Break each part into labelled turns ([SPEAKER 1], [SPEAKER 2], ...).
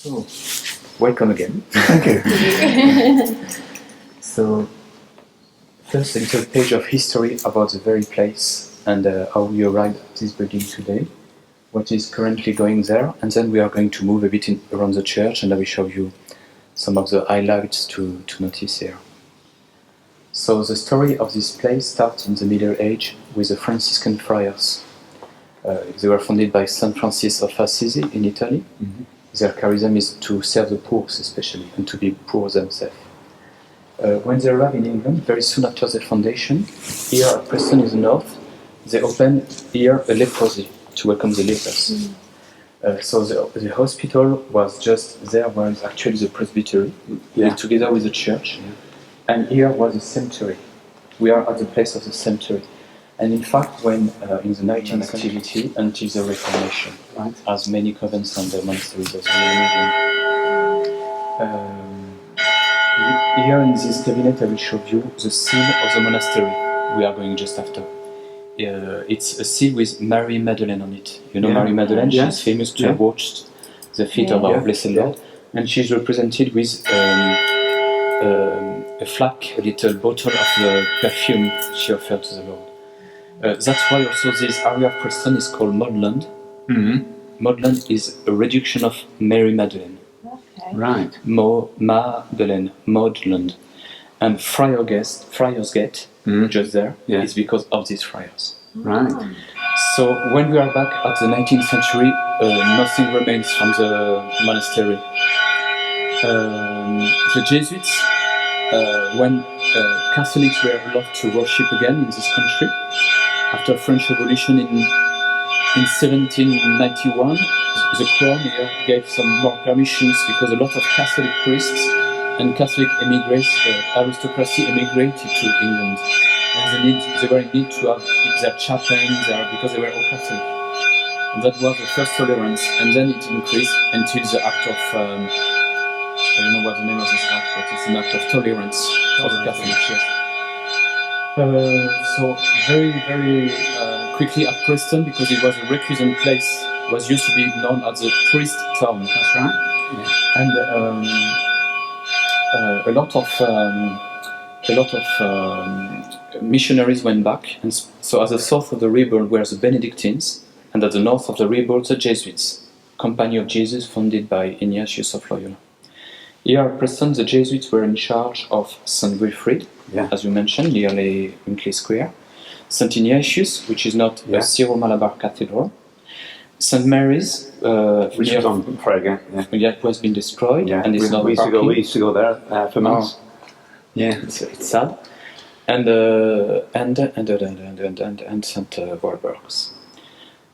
[SPEAKER 1] So, welcome again.
[SPEAKER 2] Thank you.
[SPEAKER 1] So, first a little page of history about the very place and how we arrived at this building today, what is currently going there, and then we are going to move a bit around the church and I will show you some of the highlights to notice here. So the story of this place starts in the Middle Age with the Franciscan friars. They were founded by Saint Francis of Assisi in Italy. Mm-hmm. Their charism is to serve the poor especially, and to be poor themselves. When they arrived in England, very soon after their foundation, here at Preston in the north, they opened here a leprosy to welcome the lepers. So the hospital was just there was actually the presbytery, together with the church, and here was the cemetery. We are at the place of the cemetery. And in fact, when in the 19th century until the Reformation, right, as many convents and monasteries as we are here in this cabinet, I will show you the seal of the monastery we are going just after. It's a seal with Mary Magdalene on it. You know Mary Magdalene, she's famous to have washed the feet of our Blessed Lord, and she's represented with a flask, a little bottle of perfume she offered to the Lord. That's why also this area of Preston is called Maudland. Mm-hmm. Maudland is a reduction of Mary Magdalene.
[SPEAKER 2] Okay. Right.
[SPEAKER 1] Magdalene, Maudland. And Friars Gate, just there, is because of these friars.
[SPEAKER 2] Right.
[SPEAKER 1] So when we are back at the 19th century, nothing remains from the monastery. The Jesuits, when Catholics were allowed to worship again in this country, after French Revolution in 1791, the Crown here gave some more permissions because a lot of Catholic priests and Catholic aristocracy emigrated to England. And they were in need to have their chaplains there because they were all Catholic. And that was the first tolerance, and then it increased until the act of, I don't know what the name of this act, but it's an act of tolerance for the Catholics. Yes. So very, very quickly at Preston, because it was a reclusion place, was used to be known as the priest town.
[SPEAKER 2] That's right. Yeah.
[SPEAKER 1] And a lot of missionaries went back, and so at the south of the river were the Benedictines, and at the north of the river the Jesuits, Company of Jesus, founded by Ignatius of Loyola. Here at Preston, the Jesuits were in charge of St. Wilfrid, as you mentioned, nearly Winkley Square, St. Ignatius, which is not a Syro-Malabar cathedral, St. Mary's,
[SPEAKER 2] which is on Prague,
[SPEAKER 1] it has been destroyed, and it's not parking.
[SPEAKER 2] We used to go there for months.
[SPEAKER 1] Yeah, it's sad. And St. Walburges.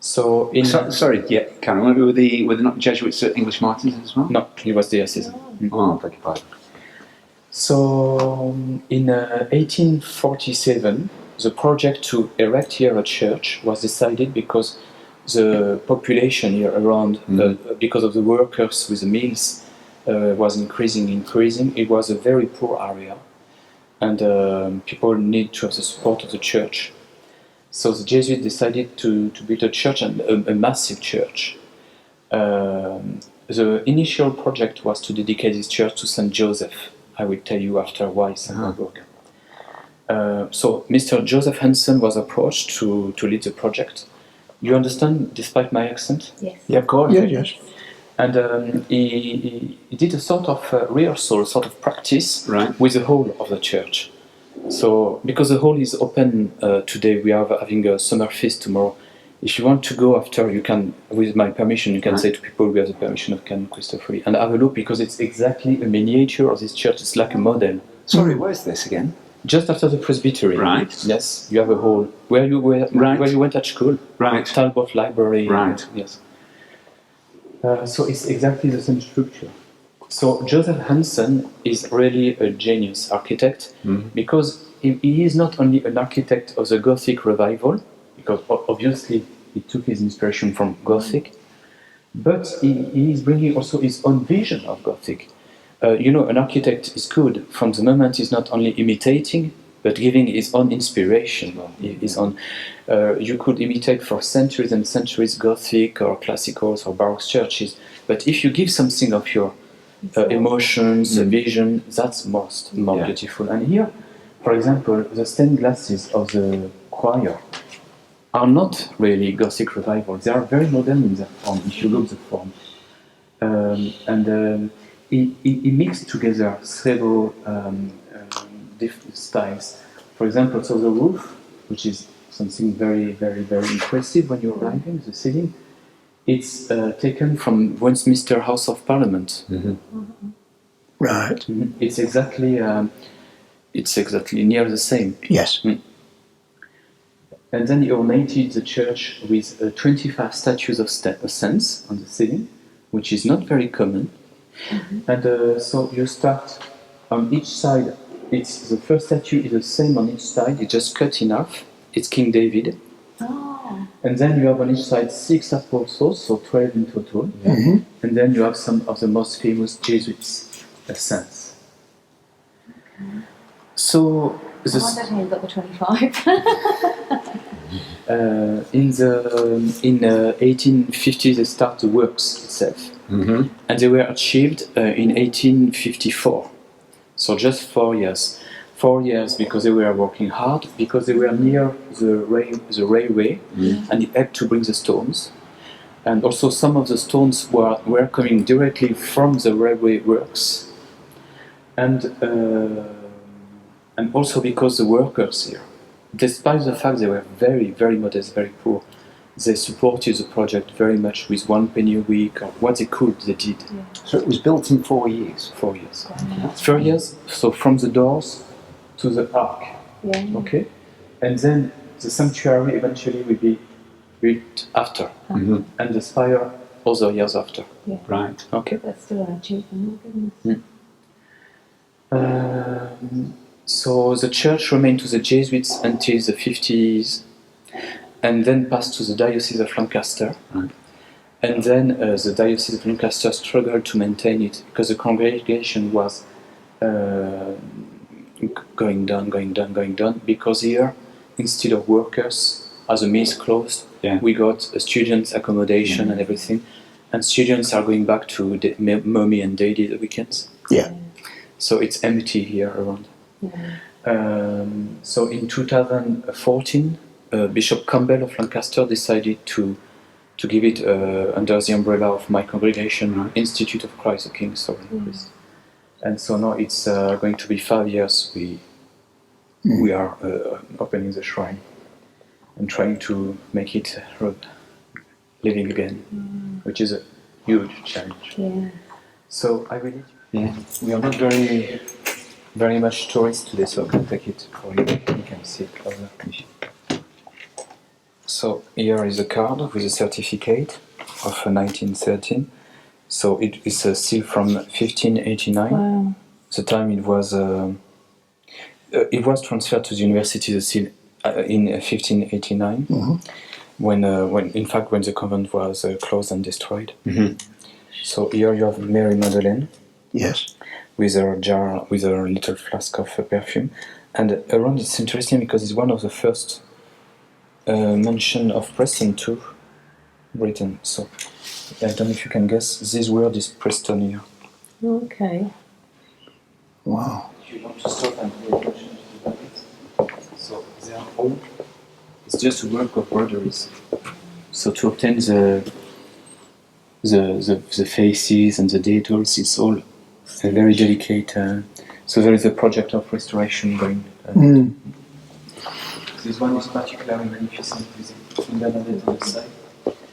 [SPEAKER 1] So in
[SPEAKER 2] Karen, were the not Jesuits at English Martins as well?
[SPEAKER 1] No, he was the assistant.
[SPEAKER 2] Oh, thank you, pardon.
[SPEAKER 1] So in 1847, the project to erect here a church was decided because the population here around, because of the workers with the mills, was increasing. It was a very poor area, and people need to have the support of the church. So the Jesuits decided to build a church, and a massive church. The initial project was to dedicate this church to Saint Joseph. I will tell you after why Saint Walburges. So Mr. Joseph Hansen was approached to lead the project. You understand, despite my accent?
[SPEAKER 3] Yes.
[SPEAKER 1] Yeah, of course.
[SPEAKER 2] Yes.
[SPEAKER 1] And he did a sort of rehearsal, sort of practice with the whole of the church. So, because the hall is open today, we are having a summer feast tomorrow. If you want to go after, you can, with my permission, you can say to people, we have the permission of Ken Christopher, and have a look, because it's exactly a miniature of this church. It's like a model.
[SPEAKER 2] Sorry, where's this again?
[SPEAKER 1] Just after the presbytery.
[SPEAKER 2] Right.
[SPEAKER 1] Yes, you have a hall where you went at school.
[SPEAKER 2] Right.
[SPEAKER 1] Talbot Library.
[SPEAKER 2] Right.
[SPEAKER 1] Yes. So it's exactly the same structure. So Joseph Hansen is really a genius architect, because he is not only an architect of the Gothic revival, because obviously he took his inspiration from Gothic, but he is bringing also his own vision of Gothic. An architect is good from the moment he's not only imitating but giving his own inspiration, his own. You could imitate for centuries and centuries Gothic or classicals or Baroque churches, but if you give something of your emotions, vision, that's more beautiful. And here, for example, the stained glasses of the choir are not really Gothic revival. They are very modern in their form, if you look at the form. He mixed together several different styles. For example, so the roof, which is something very, very, very impressive when you're arriving, the ceiling, it's taken from Westminster House of Parliament.
[SPEAKER 3] Right.
[SPEAKER 1] It's exactly near the same.
[SPEAKER 3] Yes.
[SPEAKER 1] And then he ornated the church with 25 statues of saints on the ceiling, which is not very common. And so you start on each side. It's the first statue is the same on each side. It's just cut in half. It's King David. And then you have on each side 6 apostles, so 12 in total. And then you have some of the most famous Jesuits, saints. So
[SPEAKER 4] I wonder how you got the 25.
[SPEAKER 1] in 1850 they start the works itself, and they were achieved in 1854. So just 4 years. 4 years because they were working hard, because they were near the railway, and it had to bring the stones. And also some of the stones were coming directly from the railway works, and also because the workers here, despite the fact they were very, very modest, very poor, they supported the project very much with 1 penny a week, or what they could, they did.
[SPEAKER 2] So it was built in 4 years.
[SPEAKER 1] 4 years. 4 years, so from the doors to the ark. Okay? And then the sanctuary eventually will be built after, and the spire other years after.
[SPEAKER 2] Right.
[SPEAKER 1] Okay?
[SPEAKER 4] That's still an achievement, goodness.
[SPEAKER 1] So the church remained to the Jesuits until the 50s, and then passed to the Diocese of Lancaster. And then the Diocese of Lancaster struggled to maintain it because the congregation was going down, because here, instead of workers, as the mills closed, we got a students' accommodation and everything, and students are going back to mommy and daddy the weekends. So it's empty here around. So in 2014, Bishop Campbell of Lancaster decided to give it under the umbrella of my congregation, Institute of Christ the King, Sovereign Priest. And so now it's going to be 5 years we are opening the shrine and trying to make it living again, which is a huge challenge. So I really, we are not very much tourists today, so I can take it for you. You can see it closer. So here is a card with a certificate of 1913. So it is a seal from 1589.
[SPEAKER 4] Wow.
[SPEAKER 1] The time it was transferred to the university, the seal, in 1589, when the convent was closed and destroyed. So here you have Mary Magdalene.
[SPEAKER 3] Yes.
[SPEAKER 1] With her jar, with her little flask of perfume, and around it's interesting because it's one of the first mention of Preston to Britain. So I don't know if you can guess. This word is Preston here.
[SPEAKER 4] Okay.
[SPEAKER 3] Wow.
[SPEAKER 1] If you want to stop and pay attention to the rabbits, so they are all. It's just a work of broderies. So to obtain the faces and the details, it's all a very delicate. So there is a project of restoration going. This one is particularly magnificent with the Bernadette on the side,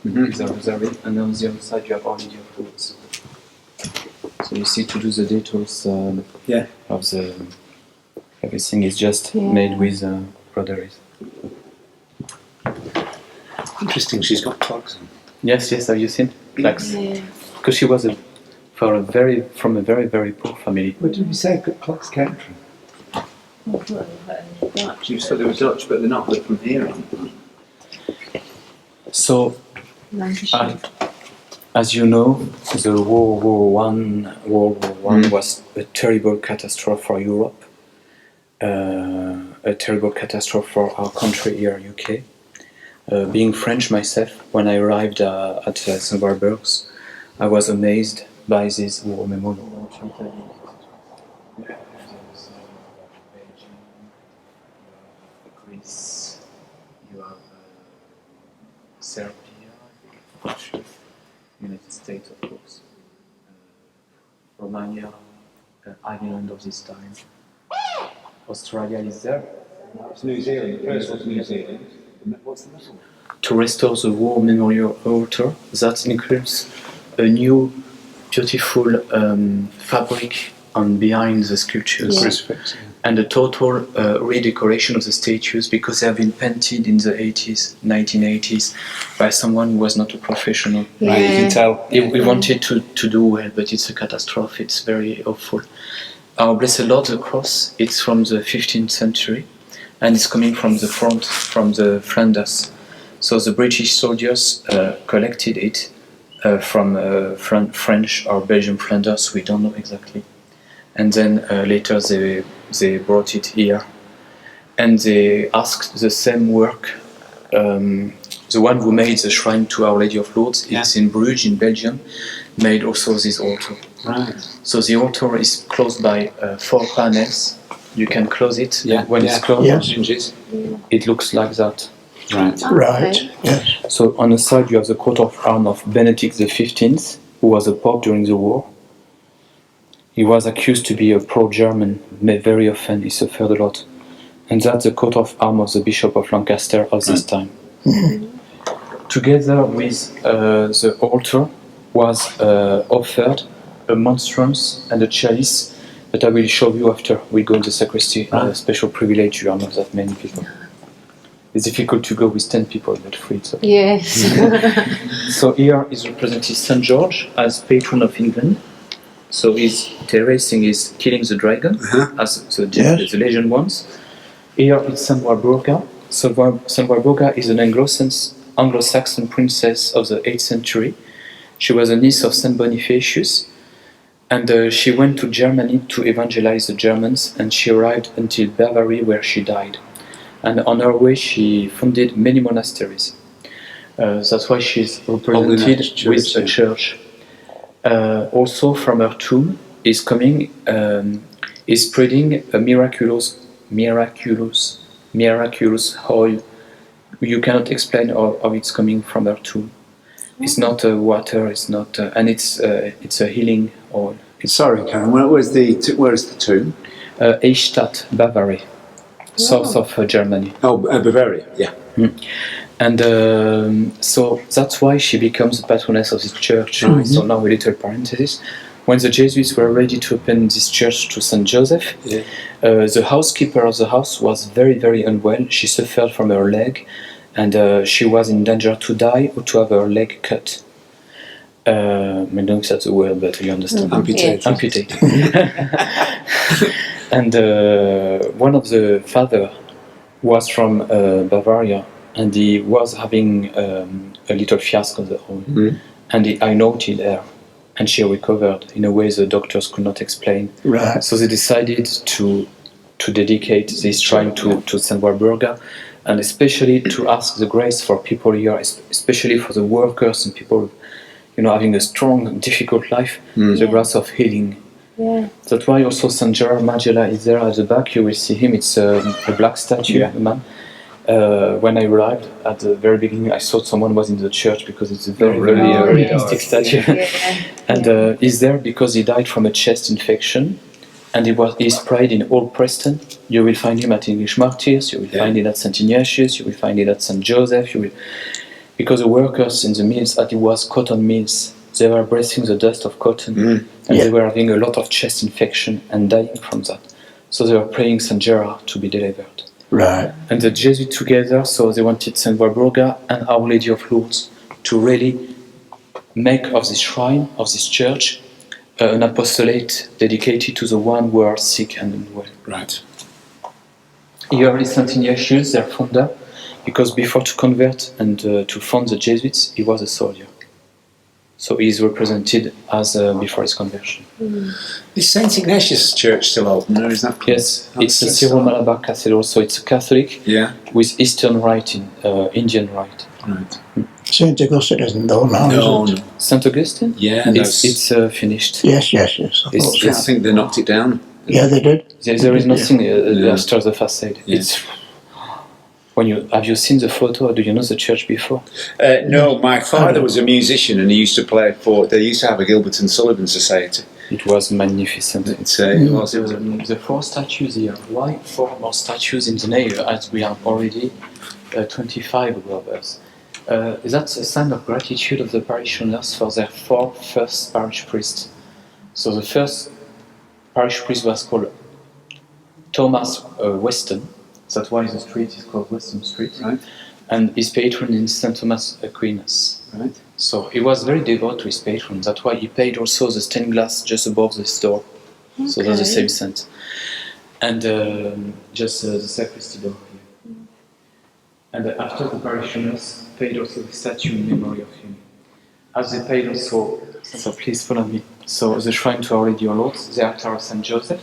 [SPEAKER 1] with the rosary, and on the other side you have Our Lady of Lourdes. So you see, to do the details of the everything is just made with broderies.
[SPEAKER 2] Interesting. She's got plugs on.
[SPEAKER 1] Yes, have you seen plaques? Because she was from a very, very poor family.
[SPEAKER 2] Where did you say plugs came from? You said they were Dutch, but they're not. They're from here.
[SPEAKER 1] So,
[SPEAKER 4] Lancashire.
[SPEAKER 1] as you know, the World War One was a terrible catastrophe for Europe. a terrible catastrophe for our country here, UK. Being French myself, when I arrived at St. Walburges, I was amazed by this war memorial. Greece, you have Serbia, Russia, United States, of course, Romania, Ireland of this time. Australia is there.
[SPEAKER 2] It's New Zealand. The first one's New Zealand. What's the middle?
[SPEAKER 1] To restore the war memorial altar, that includes a new beautiful fabric on behind the sculptures.
[SPEAKER 4] Yeah.
[SPEAKER 2] Crucifix.
[SPEAKER 1] And a total redecoration of the statues, because they have been painted in the 80s, 1980s by someone who was not a professional.
[SPEAKER 4] Yeah.
[SPEAKER 2] Right, you can tell.
[SPEAKER 1] We wanted to do well, but it's a catastrophe. It's very awful. Our Blessed Lord, the cross, it's from the 15th century, and it's coming from the front, from the Flanders. So the British soldiers collected it from French or Belgian Flanders, we don't know exactly. And then later they brought it here, and they asked the same work. The one who made the shrine to Our Lady of Lourdes, it's in Bruges, in Belgium, made also this altar.
[SPEAKER 2] Right.
[SPEAKER 1] So the altar is closed by 4 panels. You can close it.
[SPEAKER 2] Yeah.
[SPEAKER 1] When it's closed,
[SPEAKER 3] Yeah.
[SPEAKER 2] Hinges.
[SPEAKER 1] it looks like that.
[SPEAKER 2] Right.
[SPEAKER 3] Right.
[SPEAKER 4] Okay.
[SPEAKER 3] Yes.
[SPEAKER 1] So on the side you have the coat of arms of Benedict XV, who was a pope during the war. He was accused to be a pro-German, very often he suffered a lot. And that's the coat of arms of the Bishop of Lancaster of this time. Together with the altar was offered a monstrance and a chalice that I will show you after we go in the sacristy. A special privilege, you are not that many people. It's difficult to go with 10 people, but free. So.
[SPEAKER 4] Yes.
[SPEAKER 1] So here is represented St. George as patron of England. So he's terracing, is killing the dragon, as the legend wants. Here it's St. Walburga. St. Walburga is an Anglo-Saxon princess of the 8th century. She was a niece of St. Bonifacius, and she went to Germany to evangelize the Germans, and she arrived until Bavaria, where she died. And on her way she founded many monasteries. That's why she's represented with a church. Also from her tomb is coming, is spreading a miraculous oil. You cannot explain how it's coming from her tomb. It's not water, it's not, and it's a healing oil.
[SPEAKER 2] Sorry, Karen. Where's the tomb?
[SPEAKER 1] Eichstätt, Bavaria, south of Germany.
[SPEAKER 2] Oh, Bavaria. Yeah.
[SPEAKER 1] And so that's why she becomes the patroness of this church. So now a little parenthesis. When the Jesuits were ready to open this church to St. Joseph, the housekeeper of the house was very, very unwell. She suffered from her leg, and she was in danger to die or to have her leg cut. I don't know if that's a word, but you understand.
[SPEAKER 2] Amputated.
[SPEAKER 1] Amputated. And one of the father was from Bavaria, and he was having a little fiasco of the oil. And I noted her, and she recovered in a way the doctors could not explain.
[SPEAKER 3] Right.
[SPEAKER 1] So they decided to dedicate this shrine to St. Walburga, and especially to ask the grace for people here, especially for the workers and people, having a strong, difficult life, the grace of healing.
[SPEAKER 4] Yeah.
[SPEAKER 1] That's why also St. Gerard Magella is there at the back. You will see him. It's a black statue, a man. When I arrived at the very beginning, I thought someone was in the church because it's a very realistic statue. And he's there because he died from a chest infection, and he's prayed in all Preston. You will find him at English Martyrs. You will find it at St. Ignatius. You will find it at St. Joseph. Because the workers in the mills, it was cotton mills, they were breathing the dust of cotton, and they were having a lot of chest infection and dying from that. So they were praying St. Gerard to be delivered.
[SPEAKER 3] Right.
[SPEAKER 1] And the Jesuits together, so they wanted St. Walburga and Our Lady of Lourdes to really make of this shrine, of this church, an apostolate dedicated to the one who are sick and unwell.
[SPEAKER 2] Right.
[SPEAKER 1] Here is St. Ignatius, their founder, because before to convert and to found the Jesuits, he was a soldier. So he is represented as before his conversion.
[SPEAKER 2] Is St Ignatius Church still open, or is that closed?
[SPEAKER 1] Yes,
[SPEAKER 2] Oh,
[SPEAKER 1] it's a
[SPEAKER 2] it's
[SPEAKER 1] Syro-Malabar Cathedral, so it's a Catholic
[SPEAKER 2] Yeah.
[SPEAKER 1] with Eastern Rite, Indian Rite.
[SPEAKER 2] Right.
[SPEAKER 3] St. Augustine isn't though now,
[SPEAKER 2] No,
[SPEAKER 3] is it?
[SPEAKER 2] no.
[SPEAKER 1] St. Augustine?
[SPEAKER 2] Yeah,
[SPEAKER 1] It's finished.
[SPEAKER 3] Yes, yes, yes. I
[SPEAKER 1] It's-
[SPEAKER 3] thought so.
[SPEAKER 2] I think they knocked it down.
[SPEAKER 3] Yeah, they did.
[SPEAKER 1] There is nothing
[SPEAKER 2] Yeah.
[SPEAKER 1] after the facade.
[SPEAKER 2] Yeah.
[SPEAKER 1] It's have you seen the photo? Or do you know the church before?
[SPEAKER 2] No, my father was a musician, and he used to play for. They used to have a Gilbert and Sullivan Society.
[SPEAKER 1] It was magnificent.
[SPEAKER 2] It was.
[SPEAKER 1] The 4 statues here. Why 4 more statues in the nave as we are already 25 above us? That's a sign of gratitude of the parishioners for their 4 first parish priests. So the first parish priest was called Thomas Weston. That's why the street is called Weston Street.
[SPEAKER 2] Right.
[SPEAKER 1] And his patron is St. Thomas Aquinas.
[SPEAKER 2] Right.
[SPEAKER 1] So he was very devout to his patron. That's why he paid also the stained glass just above the door. So that's the same sense. And just the sacristy door here. And after the parishioners paid also the statue in memory of him. As they paid also, so please follow me. So the shrine to Our Lady of Lourdes, the altar of Saint Joseph.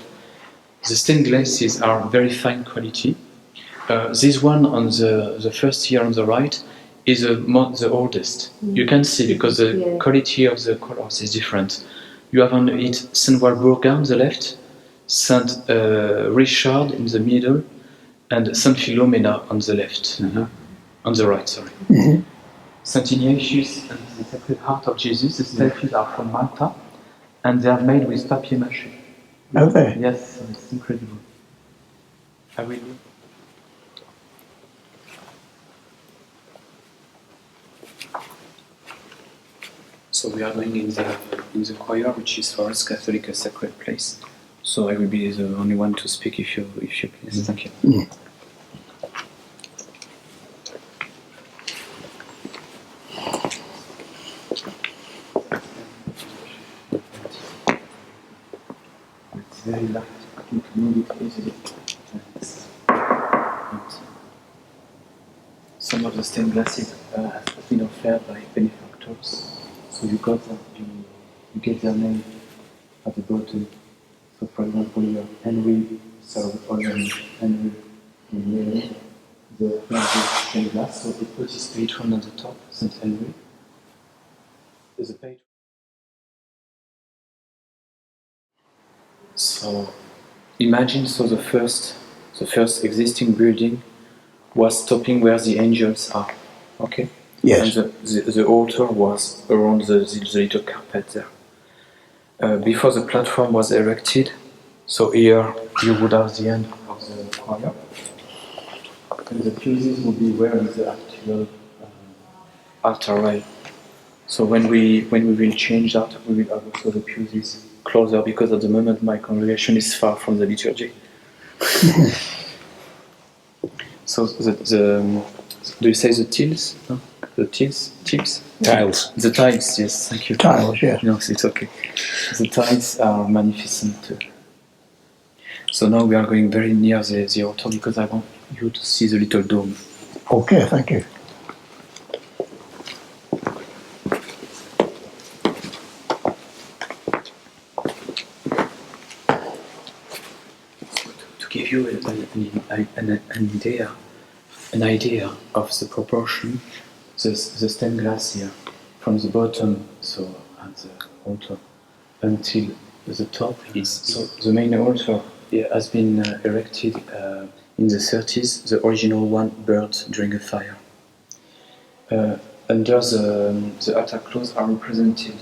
[SPEAKER 1] The stained glasses are very fine quality. This one on the first here on the right is the oldest. You can see because the quality of the colors is different. You have on it Saint Walburges on the left, Saint Richard in the middle, and Saint Philomena on the left, on the right. Sorry. Saint Ignatius and the Sacred Heart of Jesus. The statues are from Malta, and they are made with papier-mâché.
[SPEAKER 3] Okay.
[SPEAKER 1] Yes, it's incredible. I will. So we are going in the choir, which is for us Catholic a sacred place. So I will be the only one to speak if you please. Thank you. It's very light. You can move it easily. Some of the stained glasses have been offered by benefactors. So you get their name at the bottom. So for example, you have Henry, Sir Henry, and Mary, the stained glass. So it puts his patron on the top, Saint Henry. There's a patron. So imagine the first existing building was stopping where the angels are. Okay?
[SPEAKER 3] Yes.
[SPEAKER 1] And the altar was around the little carpet there. Before the platform was erected, so here you would have the end of the choir. And the fuses would be where is the actual altar rail. So when we will change that, we will have also the fuses closer because at the moment my congregation is far from the liturgy. So do you say the tiles? No? The tiles?
[SPEAKER 2] Tiles.
[SPEAKER 1] The tiles, yes, thank you.
[SPEAKER 3] Tiles, yes.
[SPEAKER 1] No, it's okay. The tiles are magnificent too. So now we are going very near the altar because I want you to see the little dome.
[SPEAKER 3] Okay, thank you.
[SPEAKER 1] To give you an idea of the proportion, the stained glass here, from the bottom, so at the altar, until the top is so the main altar has been erected in the 30s. The original one burnt during a fire. Under the altar cloths are represented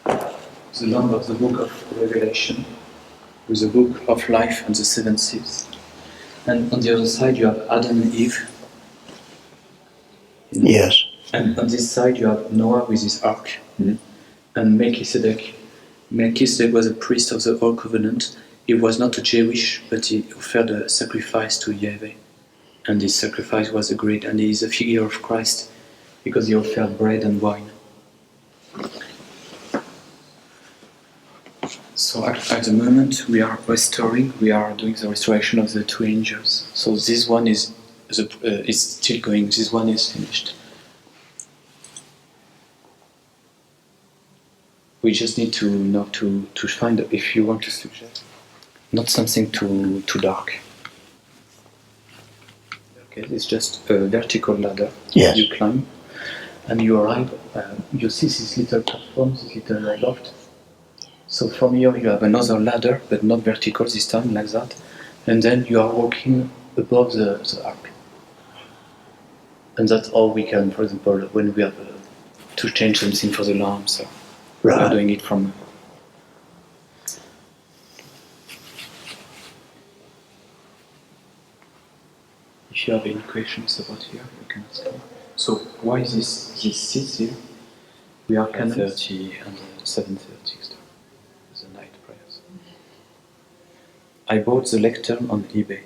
[SPEAKER 1] the lamb of the book of Revelation, with the book of life and the 7 seals. And on the other side you have Adam and Eve.
[SPEAKER 3] Yes.
[SPEAKER 1] And on this side you have Noah with his ark. And Melchizedek. Melchizedek was a priest of the Old Covenant. He was not a Jewish, but he offered a sacrifice to Yahweh. And this sacrifice was agreed, and he is a figure of Christ because he offered bread and wine. So at the moment we are doing the restoration of the 2 angels. So this one is still going, this one is finished. We just need to know to find, if you want to suggest, not something too dark. Okay, it's just a vertical ladder.
[SPEAKER 3] Yes.
[SPEAKER 1] You climb, and you arrive. You see this little platform, this little loft. So from here you have another ladder, but not vertical this time, like that. And then you are walking above the arc. And that's all we can, for example, when we have to change something for the lamp, so we are
[SPEAKER 3] Right.
[SPEAKER 1] doing it from. If you have any questions about here, you can ask me. So why this seats here? We are 10:30 and 7:30 the night prayers. I bought the lectern on eBay.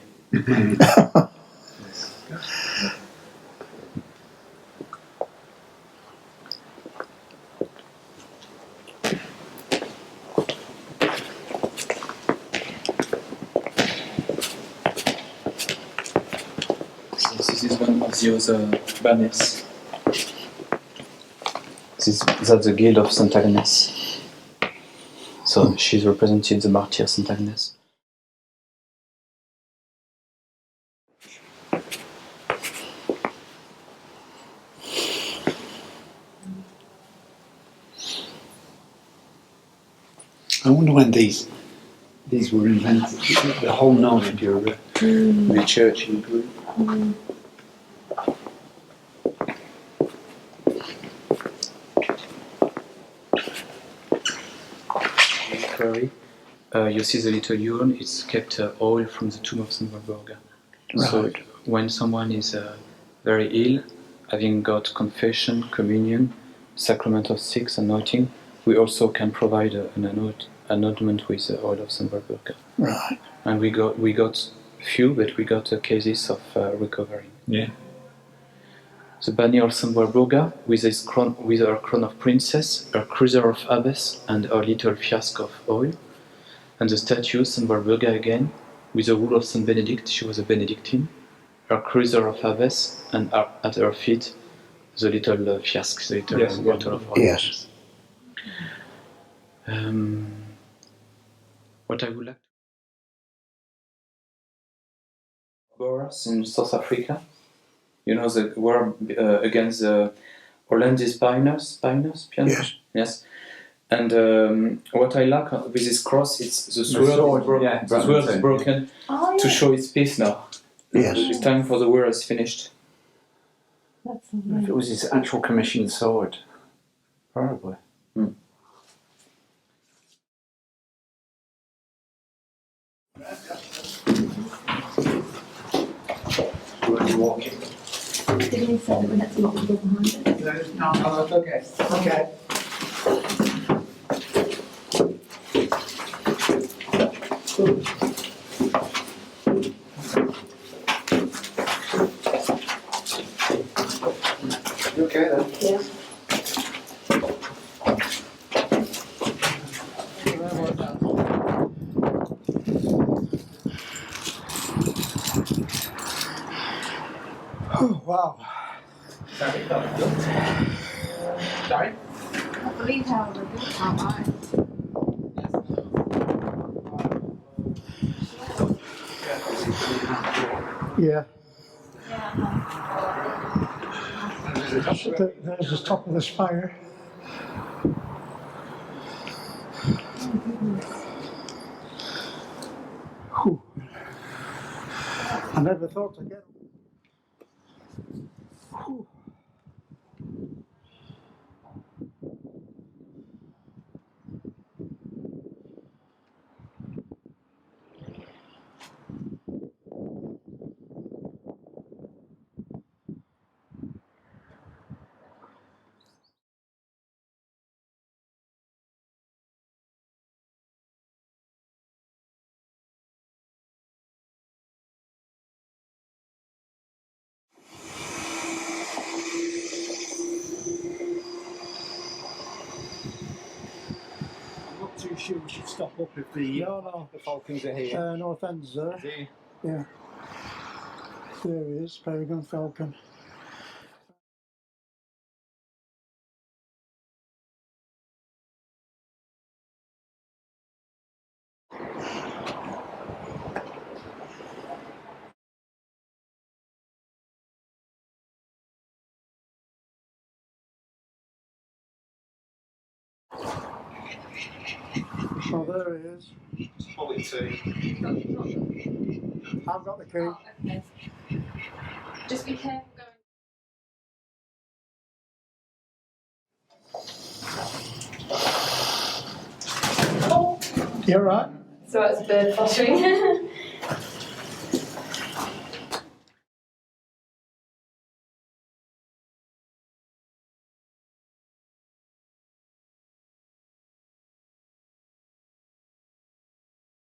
[SPEAKER 1] So this is one of the other banners. That's the Guild of St. Agnes. So she's represented the martyr St. Agnes.
[SPEAKER 2] I wonder when these were invented. The whole north of Europe, the church in Greece.
[SPEAKER 1] Quarry. You see the little urn, it's kept oil from the tomb of St. Walburges. So
[SPEAKER 3] Right.
[SPEAKER 1] when someone is very ill, having got confession, communion, sacrament of six, anointing, we also can provide an anointment with the oil of St. Walburges.
[SPEAKER 3] Right.
[SPEAKER 1] And we got few, but we got cases of recovery.
[SPEAKER 2] Yeah.
[SPEAKER 1] The banner of St. Walburga with his crown, with her crown of princess, her cruiser of abbess, and her little flask of oil, and the statue St. Walburga again, with the wool of St. Benedict. She was a Benedictine. Her cruiser of abbess, and at her feet the little flask, the little
[SPEAKER 2] Yes,
[SPEAKER 1] bottle of oil.
[SPEAKER 3] Yes.
[SPEAKER 1] What I would like. Boers in South Africa. You know the war against the Hollandese pioneers?
[SPEAKER 3] Yes.
[SPEAKER 1] Yes. And what I like with this cross, it's the sword,
[SPEAKER 2] sword,
[SPEAKER 1] is broken.
[SPEAKER 2] yeah,
[SPEAKER 1] The sword is
[SPEAKER 2] yeah.
[SPEAKER 1] broken
[SPEAKER 4] Oh,
[SPEAKER 1] to
[SPEAKER 4] yeah.
[SPEAKER 1] show its peace now.
[SPEAKER 3] Yes.
[SPEAKER 1] It's time for the war is finished.
[SPEAKER 4] That's
[SPEAKER 2] If it
[SPEAKER 4] lovely.
[SPEAKER 2] was his actual commissioned sword, probably.
[SPEAKER 5] Were you walking?
[SPEAKER 4] Didn't he say that we had to lock the door behind it?
[SPEAKER 5] No, that's okay. Okay. You okay then?
[SPEAKER 4] Yeah.
[SPEAKER 5] Oh, wow. Sorry, Sorry?
[SPEAKER 4] I believe how we're built our minds.
[SPEAKER 3] Yeah.
[SPEAKER 4] Yeah.
[SPEAKER 3] There's the top of the spire. Whew. I never thought to get. Whew.
[SPEAKER 5] I'm not too sure we should stop up if the falcons are here.
[SPEAKER 3] No offence, sir.
[SPEAKER 5] See?
[SPEAKER 3] Yeah. There he is, Peregrine Falcon. Oh, there he is.
[SPEAKER 5] Probably two.
[SPEAKER 3] I've got the key.
[SPEAKER 4] Oh, okay. Just be careful going.
[SPEAKER 3] You're right.
[SPEAKER 4] So it's bird flushing.